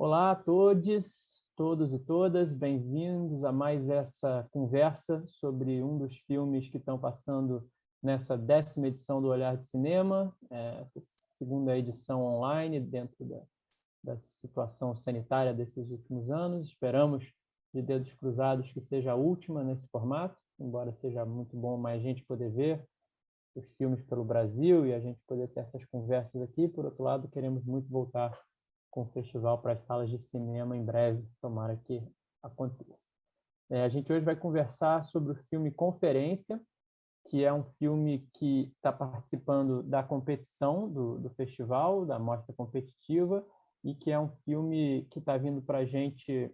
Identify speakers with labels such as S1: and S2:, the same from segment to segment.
S1: Olá a todos e todas, bem-vindos a mais essa conversa sobre um dos filmes que estão passando nessa 10ª edição do Olhar de Cinema, essa segunda edição online dentro da situação sanitária desses últimos anos. Esperamos, de dedos cruzados, que seja a última nesse formato, embora seja muito bom mais gente poder ver os filmes pelo Brasil e a gente poder ter essas conversas aqui. Por outro lado, queremos muito voltar com o festival para as salas de cinema em breve, tomara que aconteça. A gente hoje vai conversar sobre o filme Conferência, que é um filme que está participando da competição do festival, da mostra competitiva, e que é um filme que está vindo para a gente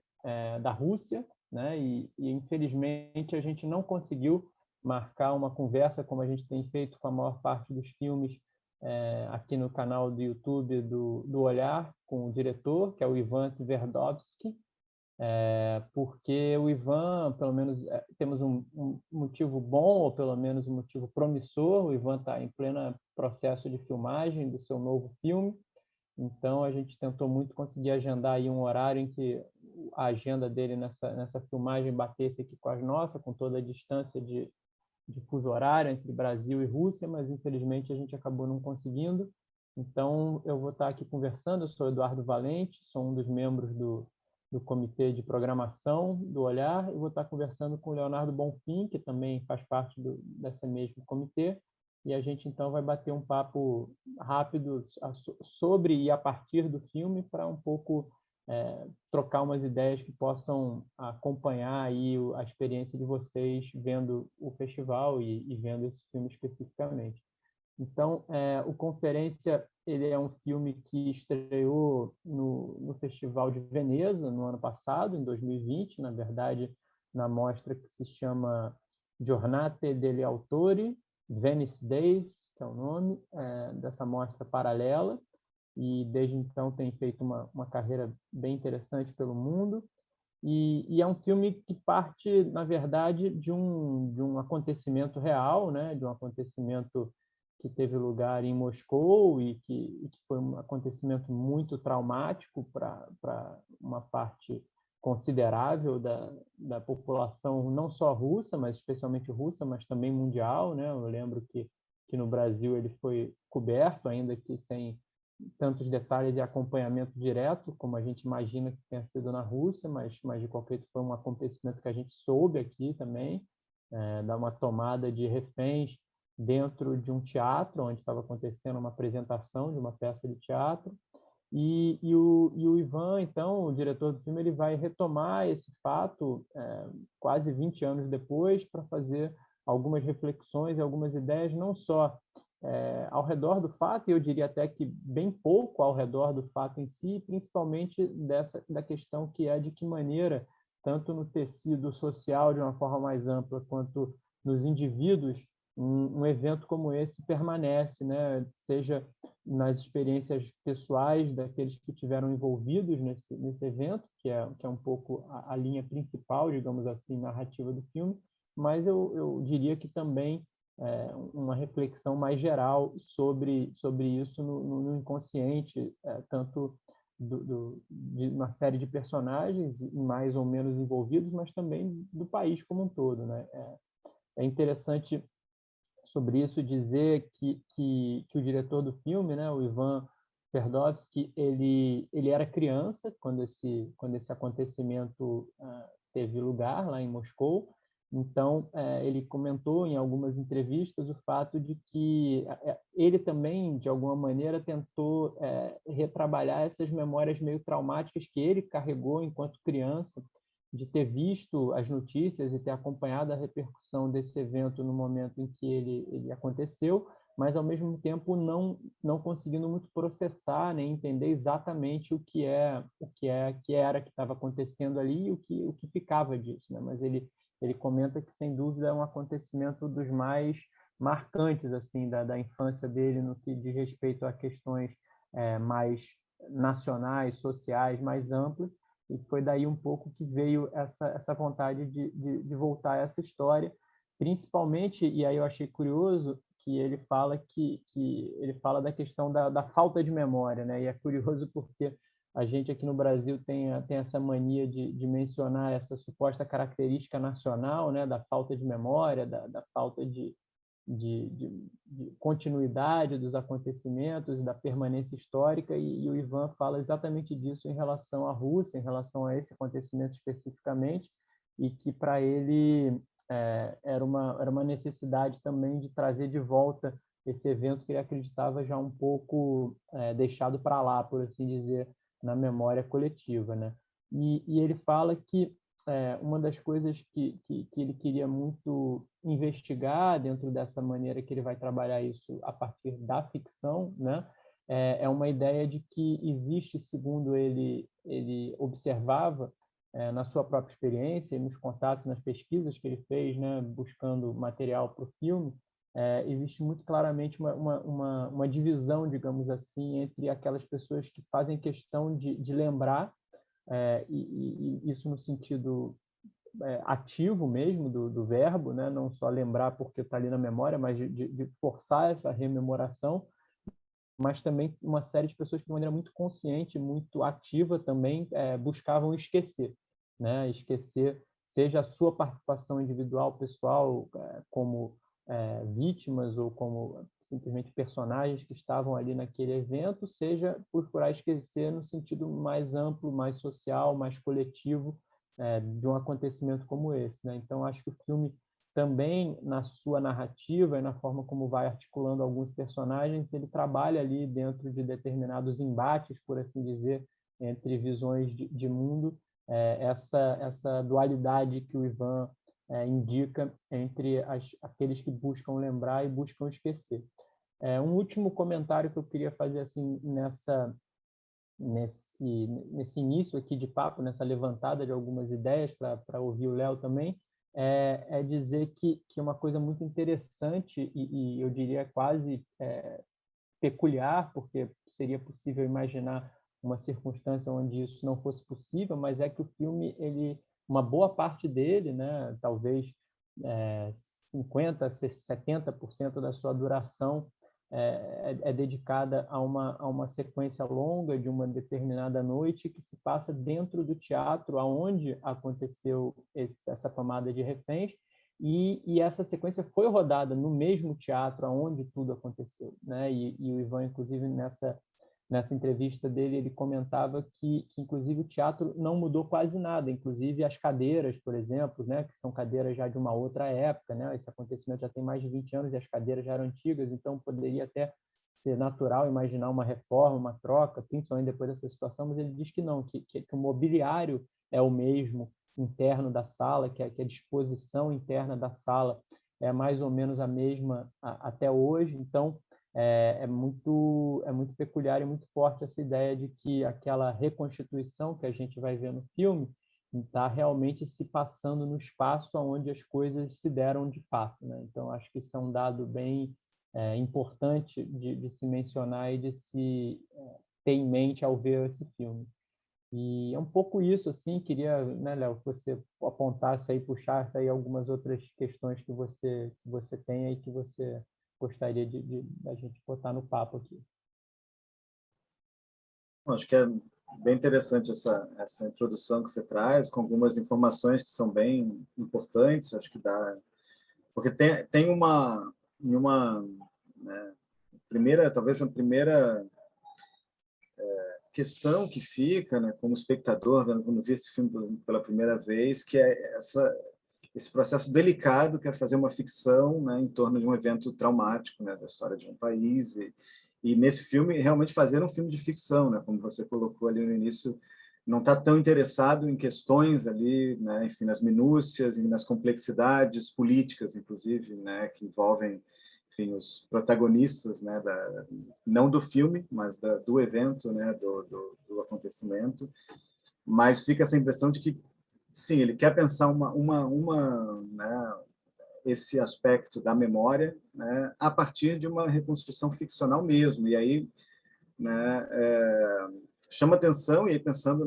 S1: da Rússia, né? E infelizmente a gente não conseguiu marcar uma conversa como a gente tem feito com a maior parte dos filmes aqui no canal do YouTube do Olhar, com o diretor, que é o Ivan Tverdovsky, porque o Ivan, pelo menos, temos um motivo bom, ou pelo menos um motivo promissor. O Ivan está em pleno processo de filmagem do seu novo filme, então a gente tentou muito conseguir agendar aí um horário em que a agenda dele nessa filmagem batesse aqui com as nossas, com toda a distância de fuso horário entre Brasil e Rússia, mas infelizmente a gente acabou não conseguindo. Então eu vou estar aqui conversando. Eu sou Eduardo Valente, sou um dos membros do comitê de programação do Olhar, e vou estar conversando com o Leonardo Bonfim, que também faz parte desse mesmo comitê, e a gente então vai bater um papo rápido sobre e a partir do filme, para um pouco trocar umas ideias que possam acompanhar aí a experiência de vocês vendo o festival e vendo esse filme especificamente. Então, o Conferência, ele é um filme que estreou no Festival de Veneza no ano passado, em 2020, na verdade, na mostra que se chama Giornate degli Autori, Venice Days, que é o nome dessa mostra paralela, e desde então tem feito uma carreira bem interessante pelo mundo. E é um filme que parte, na verdade, de um acontecimento real, né? De um acontecimento que teve lugar em Moscou e que foi um acontecimento muito traumático para uma parte considerável da população, não só russa, mas especialmente russa, mas também mundial, né? Eu lembro que no Brasil ele foi coberto, ainda que sem tantos detalhes de acompanhamento direto, como a gente imagina que tenha sido na Rússia, mas de qualquer jeito foi um acontecimento que a gente soube aqui também, da uma tomada de reféns dentro de um teatro, onde estava acontecendo uma apresentação de uma peça de teatro. E o Ivan, então, o diretor do filme, ele vai retomar esse fato quase 20 anos depois, para fazer algumas reflexões e algumas ideias, não só ao redor do fato, e eu diria até que bem pouco ao redor do fato em si, principalmente da questão que é de que maneira, tanto no tecido social de uma forma mais ampla, quanto nos indivíduos, um evento como esse permanece, né? Seja nas experiências pessoais daqueles que estiveram envolvidos nesse evento, que é um pouco a linha principal, digamos assim, narrativa do filme, mas eu diria que também uma reflexão mais geral sobre isso no inconsciente, tanto de uma série de personagens mais ou menos envolvidos, mas também do país como um todo, né? É interessante sobre isso dizer que o diretor do filme, né, o Ivan Tverdovsky, ele era criança quando esse acontecimento teve lugar lá em Moscou. Então, ele comentou em algumas entrevistas o fato de que ele também, de alguma maneira, tentou retrabalhar essas memórias meio traumáticas que ele carregou enquanto criança, de ter visto as notícias e ter acompanhado a repercussão desse evento no momento em que ele aconteceu, mas ao mesmo tempo não conseguindo muito processar, nem entender exatamente o que era que estava acontecendo ali e o que ficava disso, né? Mas ele comenta que sem dúvida é um acontecimento dos mais marcantes assim da infância dele, no que diz respeito a questões mais nacionais, sociais, mais amplas. E foi daí um pouco que veio essa vontade de voltar a essa história, principalmente, e aí eu achei curioso, que ele fala ele fala da questão da falta de memória, né? E é curioso porque a gente aqui no Brasil tem essa mania de mencionar essa suposta característica nacional, né, da falta de memória, da falta de continuidade dos acontecimentos, da permanência histórica, e o Ivan fala exatamente disso em relação à Rússia, em relação a esse acontecimento especificamente, e que para ele era uma necessidade também de trazer de volta esse evento que ele acreditava já um pouco deixado para lá, por assim dizer, na memória coletiva, né? E ele fala que uma das coisas que ele queria muito investigar dentro dessa maneira que ele vai trabalhar isso a partir da ficção, né? É uma ideia de que existe, segundo ele observava na sua própria experiência, nos contatos, nas pesquisas que ele fez, né, buscando material para o filme, existe muito claramente uma divisão, digamos assim, entre aquelas pessoas que fazem questão de lembrar, e isso no sentido ativo mesmo do verbo, né? Não só lembrar porque está ali na memória, mas de forçar essa rememoração, mas também uma série de pessoas que de maneira muito consciente, muito ativa também buscavam esquecer, né? Esquecer, seja a sua participação individual, pessoal, como vítimas ou como simplesmente personagens que estavam ali naquele evento, seja por procurar esquecer no sentido mais amplo, mais social, mais coletivo, de um acontecimento como esse, né? Então, acho que o filme também, na sua narrativa e na forma como vai articulando alguns personagens, ele trabalha ali dentro de determinados embates, por assim dizer, entre visões de mundo, essa dualidade que o Ivan indica entre aqueles que buscam lembrar e buscam esquecer. Um último comentário que eu queria fazer assim nesse início aqui de papo, nessa levantada de algumas ideias para ouvir o Léo também, dizer que uma coisa muito interessante e eu diria quase peculiar, porque seria possível imaginar uma circunstância onde isso não fosse possível, mas é que o filme, uma boa parte dele, né, talvez 50%, 70% da sua duração dedicada a uma sequência longa de uma determinada noite que se passa dentro do teatro aonde aconteceu essa tomada de reféns, e essa sequência foi rodada no mesmo teatro aonde tudo aconteceu, né? E o Ivan, inclusive, nessa entrevista dele, ele comentava que inclusive, o teatro não mudou quase nada, inclusive as cadeiras, por exemplo, né, que são cadeiras já de uma outra época, né? Esse acontecimento já tem mais de 20 anos e as cadeiras já eram antigas, então poderia até ser natural imaginar uma reforma, uma troca, principalmente depois dessa situação, mas ele diz que não, que o mobiliário é o mesmo interno da sala, que a disposição interna da sala é mais ou menos a mesma até hoje, então é muito peculiar e muito forte essa ideia de que aquela reconstituição que a gente vai ver no filme está realmente se passando no espaço onde as coisas se deram de fato, né? Então, acho que isso é um dado bem importante de se mencionar e de se ter em mente ao ver esse filme. E é um pouco isso, assim, queria, né, Léo, que você apontasse aí, puxasse aí algumas outras questões que você tem aí, que você gostaria da gente botar no papo aqui.
S2: Acho que é bem interessante essa introdução que você traz, com algumas informações que são bem importantes, acho que dá... Porque tem uma né, talvez a primeira questão que fica, né, como espectador, quando vi esse filme pela primeira vez, que é esse processo delicado que é fazer uma ficção, né, em torno de um evento traumático, né, da história de um país, e nesse filme realmente fazer um filme de ficção, né, como você colocou ali no início, não está tão interessado em questões ali, né, enfim, nas minúcias e nas complexidades políticas, inclusive, né, que envolvem, enfim, os protagonistas, né, não do filme, mas do evento, né, do acontecimento, mas fica essa impressão de que, sim, ele quer pensar né, esse aspecto da memória, né, a partir de uma reconstrução ficcional mesmo, e aí, né, chama atenção, e aí pensando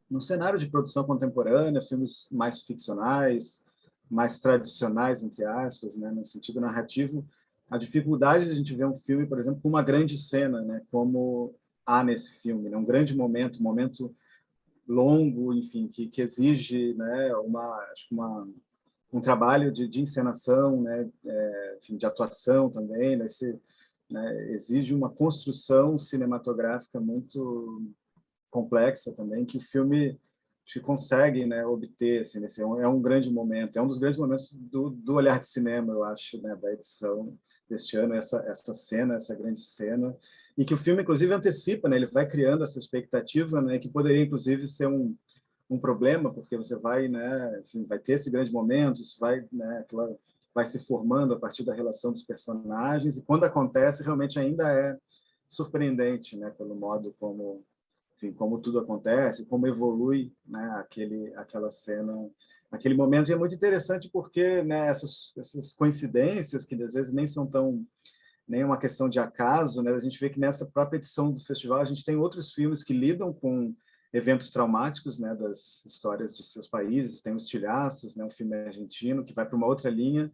S2: no cenário de produção contemporânea, filmes mais ficcionais, mais tradicionais, entre aspas, né, no sentido narrativo, a dificuldade de a gente ver um filme, por exemplo, com uma grande cena, né, como há nesse filme, né? Um grande momento, um momento longo, enfim, que exige, né, acho que um trabalho de encenação, né, enfim, de atuação também, né, exige uma construção cinematográfica muito complexa também, que o filme acho que consegue, né, obter, assim, é um grande momento, é um dos grandes momentos do Olhar de Cinema, eu acho, né, da edição deste ano, essa cena, essa grande cena, e que o filme, inclusive, antecipa, né, ele vai criando essa expectativa, né, que poderia, inclusive, ser um problema, porque você vai, né, enfim, vai ter esse grande momento, isso vai, né, vai se formando a partir da relação dos personagens, e quando acontece, realmente ainda é surpreendente, né, pelo modo como, enfim, como tudo acontece, como evolui, né, aquela cena, aquele momento. E é muito interessante porque, né, essas coincidências que às vezes nem são nem uma questão de acaso, né? A gente vê que nessa própria edição do festival a gente tem outros filmes que lidam com eventos traumáticos, né, das histórias de seus países. Tem os Estilhaços, né, um filme argentino que vai para uma outra linha,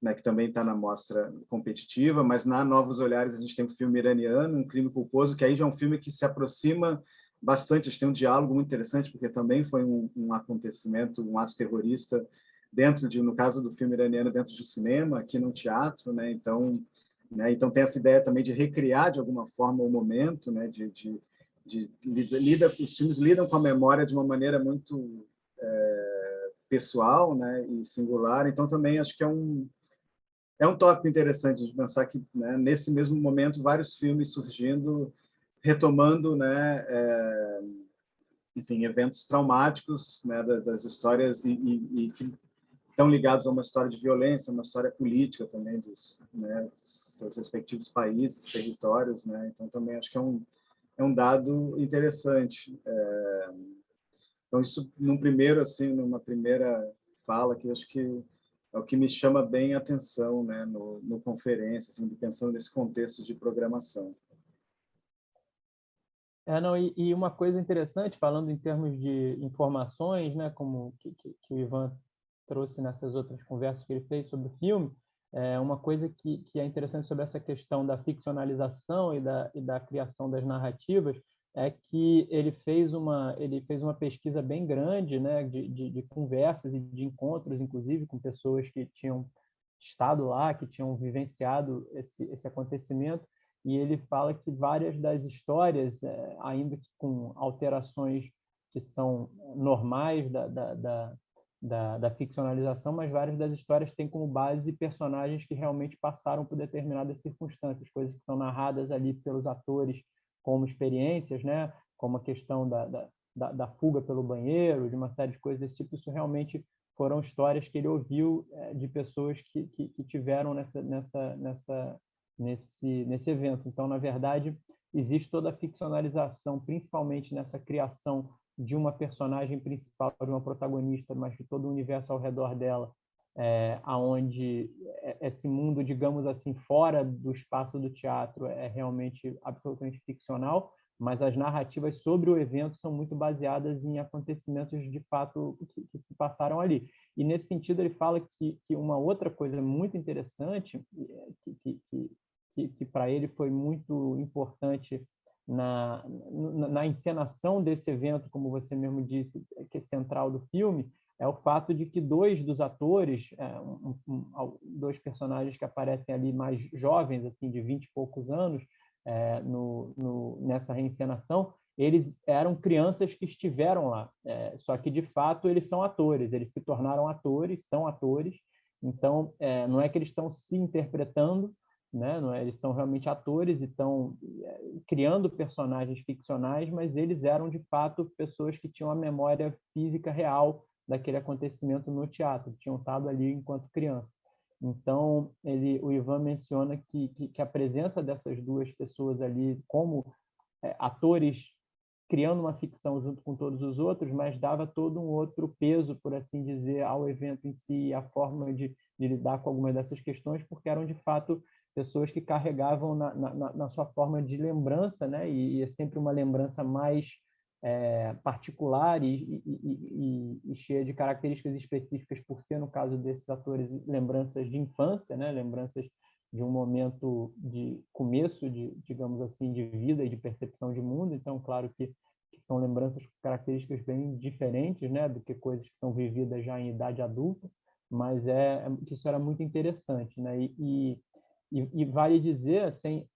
S2: né, que também está na mostra competitiva, mas na Novos Olhares a gente tem um filme iraniano, Um Crime Culposo, que aí já é um filme que se aproxima bastante, a gente tem um diálogo muito interessante, porque também foi um acontecimento, um ato terrorista no caso do filme iraniano, dentro de um cinema, aqui no teatro, né? Então, né, então tem essa ideia também de recriar de alguma forma o momento, né, os filmes lidam com a memória de uma maneira muito pessoal, né, e singular. Então também acho que é um tópico interessante de pensar que, né, nesse mesmo momento vários filmes surgindo, retomando, né, enfim, eventos traumáticos, né, das histórias e que estão ligados a uma história de violência, uma história política também né, dos seus respectivos países, territórios, né? Então também acho que é um dado interessante. Então isso numa primeira fala que eu acho que é o que me chama bem a atenção, né, no conferência, assim, pensando nesse contexto de programação.
S1: Não, e uma coisa interessante, falando em termos de informações, né, como que o Ivan trouxe nessas outras conversas que ele fez sobre o filme, uma coisa que é interessante sobre essa questão da ficcionalização e da criação das narrativas é que ele fez uma pesquisa bem grande, né, de conversas e de encontros, inclusive, com pessoas que tinham estado lá, que tinham vivenciado esse acontecimento, e ele fala que várias das histórias, ainda que com alterações que são normais da ficcionalização, mas várias das histórias têm como base personagens que realmente passaram por determinadas circunstâncias, coisas que são narradas ali pelos atores como experiências, né? Como a questão da fuga pelo banheiro, de uma série de coisas desse tipo. Isso realmente foram histórias que ele ouviu de pessoas que tiveram nesse evento. Então, na verdade, existe toda a ficcionalização, principalmente nessa criação de uma personagem principal, de uma protagonista, mas de todo o universo ao redor dela, aonde esse mundo, digamos assim, fora do espaço do teatro é realmente absolutamente ficcional, mas as narrativas sobre o evento são muito baseadas em acontecimentos de fato que se passaram ali. E nesse sentido ele fala que uma outra coisa muito interessante que para ele foi muito importante na encenação desse evento, como você mesmo disse, que é central do filme, é o fato de que dois dos atores, dois personagens que aparecem ali mais jovens, assim, de 20 e poucos anos, nessa reencenação, eles eram crianças que estiveram lá. Só que, de fato, eles são atores, eles se tornaram atores, são atores, então não é que eles estão se interpretando, né? Não é? Eles são realmente atores e estão criando personagens ficcionais, mas eles eram, de fato, pessoas que tinham a memória física real daquele acontecimento no teatro, tinham estado ali enquanto criança. Então, o Ivan menciona que a presença dessas duas pessoas ali como atores criando uma ficção junto com todos os outros, mas dava todo um outro peso, por assim dizer, ao evento em si, a forma de lidar com algumas dessas questões, porque eram, de fato, pessoas que carregavam na sua forma de lembrança, né? E é sempre uma lembrança mais particular e cheia de características específicas, por ser, no caso desses atores, lembranças de infância, né? Lembranças de um momento de começo digamos assim, de vida e de percepção de mundo. Então, claro que são lembranças com características bem diferentes, né, do que coisas que são vividas já em idade adulta, mas isso era muito interessante, né? E vale dizer, assim,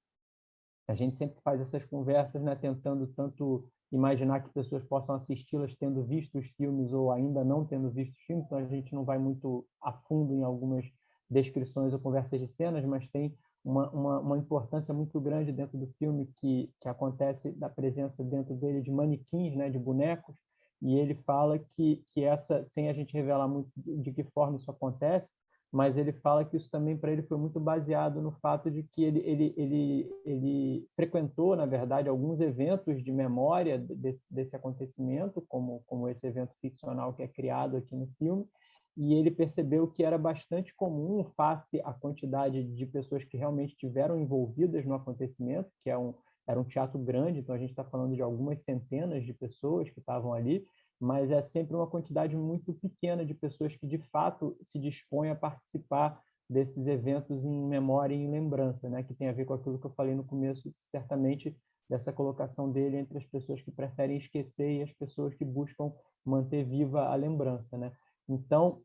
S1: a gente sempre faz essas conversas, né, tentando tanto imaginar que pessoas possam assisti-las tendo visto os filmes ou ainda não tendo visto os filmes, então a gente não vai muito a fundo em algumas descrições ou conversas de cenas, mas tem uma importância muito grande dentro do filme que acontece da presença dentro dele de manequins, né, de bonecos, e ele fala que essa, sem a gente revelar muito de que forma isso acontece, mas ele fala que isso também para ele foi muito baseado no fato de que ele frequentou, na verdade, alguns eventos de memória desse acontecimento, como esse evento ficcional que é criado aqui no filme, e ele percebeu que era bastante comum, face à quantidade de pessoas que realmente tiveram envolvidas no acontecimento, que era um teatro grande, então a gente está falando de algumas centenas de pessoas que estavam ali, mas é sempre uma quantidade muito pequena de pessoas que, de fato, se dispõem a participar desses eventos em memória e em lembrança, né? Que tem a ver com aquilo que eu falei no começo, certamente, dessa colocação dele entre as pessoas que preferem esquecer e as pessoas que buscam manter viva a lembrança, né? Então,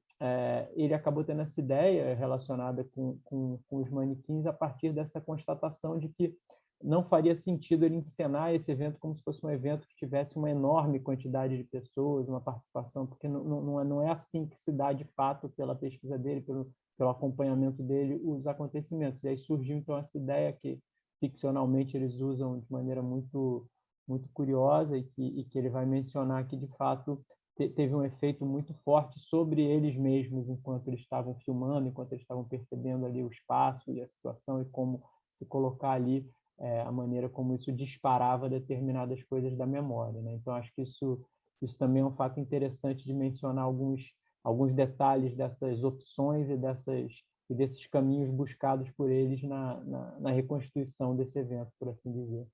S1: ele acabou tendo essa ideia relacionada com os manequins a partir dessa constatação de que não faria sentido ele encenar esse evento como se fosse um evento que tivesse uma enorme quantidade de pessoas, uma participação, porque não é assim que se dá de fato pela pesquisa dele, pelo acompanhamento dele, os acontecimentos. E aí surgiu então essa ideia que ficcionalmente eles usam de maneira muito curiosa e que ele vai mencionar que de fato teve um efeito muito forte sobre eles mesmos enquanto eles estavam filmando, enquanto eles estavam percebendo ali o espaço e a situação e como se colocar ali, a maneira como isso disparava determinadas coisas da memória, né? Então, acho que isso também é um fato interessante de mencionar alguns detalhes dessas opções e desses caminhos buscados por eles na reconstituição desse evento, por assim dizer.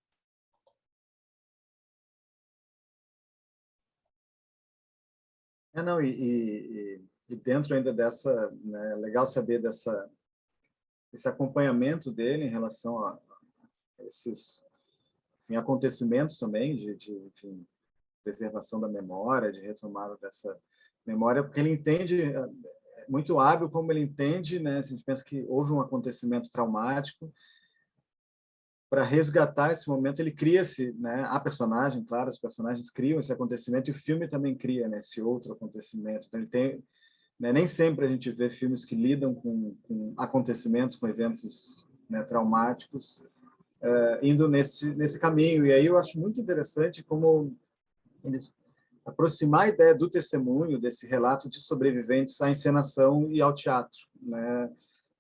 S2: Não, e dentro ainda dessa, né, legal saber esse acompanhamento dele em relação a esses, enfim, acontecimentos também enfim, preservação da memória, de retomada dessa memória, porque ele entende, é muito hábil como ele entende, né, se a gente pensa que houve um acontecimento traumático, para resgatar esse momento, ele cria-se, né, a personagem, claro, os personagens criam esse acontecimento e o filme também cria, né, esse outro acontecimento. Então, ele tem, né, nem sempre a gente vê filmes que lidam com acontecimentos, com eventos, né, traumáticos, indo nesse caminho. E aí eu acho muito interessante como eles aproximar a ideia do testemunho, desse relato de sobreviventes à encenação e ao teatro, né?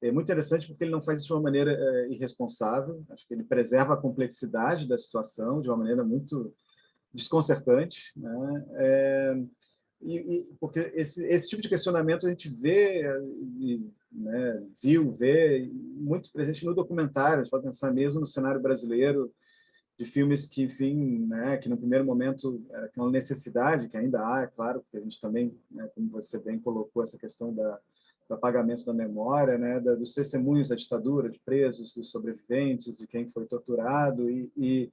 S2: É muito interessante porque ele não faz isso de uma maneira irresponsável, acho que ele preserva a complexidade da situação de uma maneira muito desconcertante, né? Porque esse tipo de questionamento a gente vê, né, vê muito presente no documentário, a gente pode pensar mesmo no cenário brasileiro, de filmes que, enfim, né, que no primeiro momento era uma necessidade, que ainda há, é claro, porque a gente também, né, como você bem colocou, essa questão do apagamento da memória, né, dos testemunhos da ditadura, de presos, dos sobreviventes, de quem foi torturado, e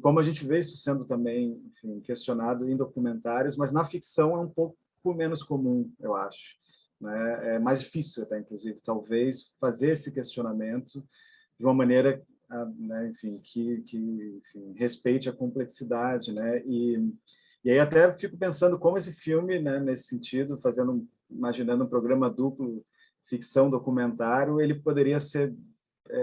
S2: como a gente vê isso sendo também, enfim, questionado em documentários, mas na ficção é um pouco menos comum, eu acho. Né? É mais difícil até, inclusive, talvez, fazer esse questionamento de uma maneira, né, enfim, que enfim, respeite a complexidade, né? E aí até fico pensando como esse filme, né, nesse sentido, imaginando um programa duplo, ficção, documentário, ele poderia ser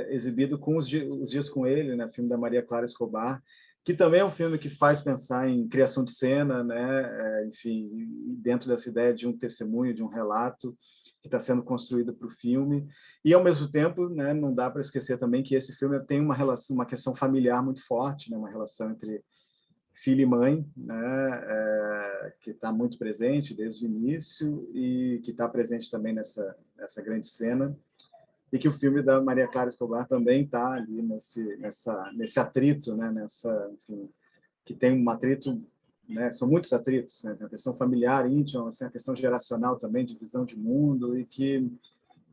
S2: exibido com os Dias com Ele, né, filme da Maria Clara Escobar, que também é um filme que faz pensar em criação de cena, né, enfim, dentro dessa ideia de um testemunho, de um relato que está sendo construído para o filme. E, ao mesmo tempo, né, não dá para esquecer também que esse filme tem uma relação, uma questão familiar muito forte, né, uma relação entre filho e mãe, né, que está muito presente desde o início e que está presente também nessa grande cena, e que o filme da Maria Clara Escobar também está ali nesse atrito, né, enfim, que tem um atrito, né, são muitos atritos, né, tem a questão familiar, íntima, assim, a questão geracional também, de visão de mundo, e que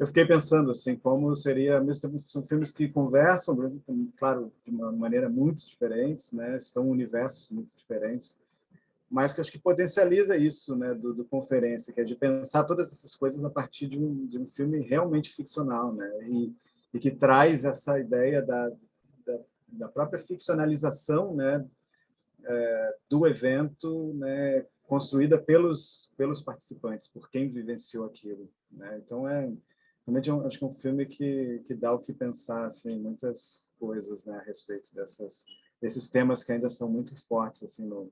S2: eu fiquei pensando assim, como seria, ao mesmo tempo, são filmes que conversam, claro, de uma maneira muito diferente, né? Estão em universos muito diferentes, mas que acho que potencializa isso, né, do Conferência, que é de pensar todas essas coisas a partir de um filme realmente ficcional, né? E que traz essa ideia da própria ficcionalização, né, do evento, né, construída pelos participantes, por quem vivenciou aquilo, né? Então realmente acho que é um filme que dá o que pensar, assim, muitas coisas, né, a respeito desses temas que ainda são muito fortes assim no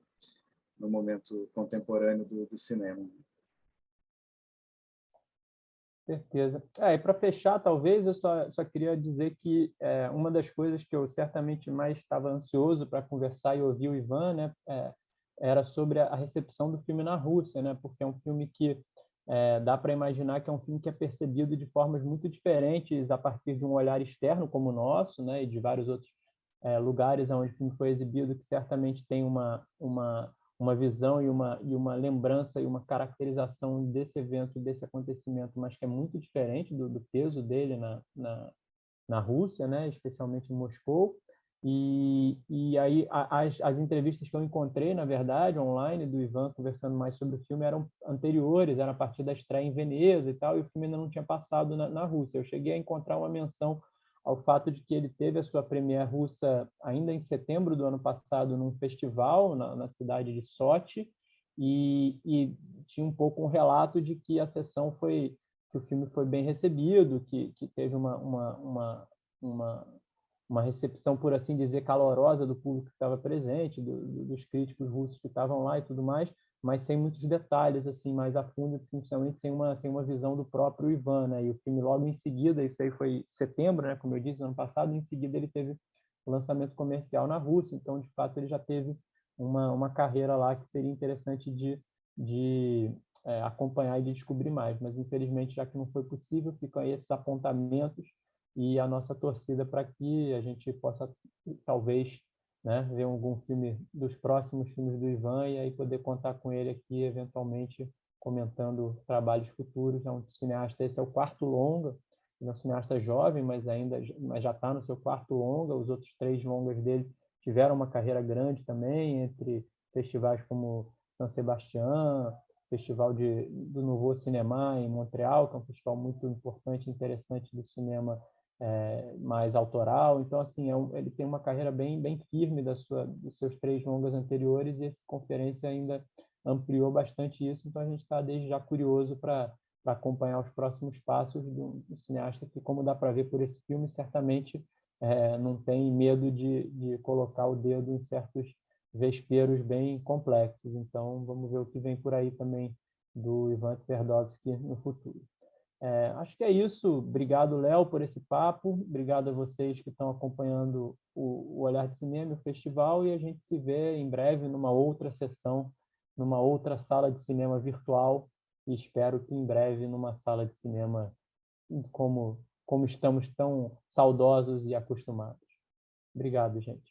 S2: momento contemporâneo do cinema.
S1: Certeza. E para fechar, talvez, eu só queria dizer que uma das coisas que eu certamente mais estava ansioso para conversar e ouvir o Ivan, né, era sobre a recepção do filme na Rússia, né, porque é um filme que dá para imaginar que é um filme que é percebido de formas muito diferentes a partir de um olhar externo como o nosso, né, e de vários outros lugares onde o filme foi exibido, que certamente tem uma visão e uma lembrança e uma caracterização desse evento, desse acontecimento, mas que é muito diferente do peso dele na Rússia, né? Especialmente em Moscou. E aí as entrevistas que eu encontrei, na verdade, online, do Ivan conversando mais sobre o filme, eram anteriores, era a partir da estreia em Veneza e tal, e o filme ainda não tinha passado na Rússia. Eu cheguei a encontrar uma menção ao fato de que ele teve a sua premiere russa ainda em setembro do ano passado num festival na cidade de Sochi, e tinha um pouco um relato de que a sessão que o filme foi bem recebido, que teve uma recepção, por assim dizer, calorosa do público que estava presente, dos críticos russos que estavam lá e tudo mais, mas sem muitos detalhes, assim, mais a fundo, principalmente sem uma visão do próprio Ivan, né? E o filme logo em seguida, isso aí foi setembro, né? Como eu disse, ano passado, em seguida ele teve o lançamento comercial na Rússia, então, de fato, ele já teve uma carreira lá que seria interessante de acompanhar e de descobrir mais, mas infelizmente, já que não foi possível, ficam aí esses apontamentos e a nossa torcida para que a gente possa, talvez, né, ver algum filme dos próximos filmes do Ivan e aí poder contar com ele aqui, eventualmente, comentando trabalhos futuros. É um cineasta, esse é o quarto longa, ele é um cineasta jovem, mas já está no seu quarto longa. Os outros 3 longas dele tiveram uma carreira grande também, entre festivais como San Sebastián, Festival do Nouveau Cinema em Montreal, que é um festival muito importante e interessante do cinema mais autoral. Então, assim, ele tem uma carreira bem firme dos seus 3 longas anteriores, e essa conferência ainda ampliou bastante isso. Então, a gente está desde já curioso para acompanhar os próximos passos do cineasta que, como dá para ver por esse filme, certamente não tem medo de colocar o dedo em certos vesperos bem complexos. Então, vamos ver o que vem por aí também do Ivan Tverdovsky no futuro. Acho que é isso. Obrigado, Léo, por esse papo. Obrigado a vocês que estão acompanhando o Olhar de Cinema, o festival, e a gente se vê em breve numa outra sessão, numa outra sala de cinema virtual, e espero que em breve numa sala de cinema como estamos tão saudosos e acostumados. Obrigado, gente.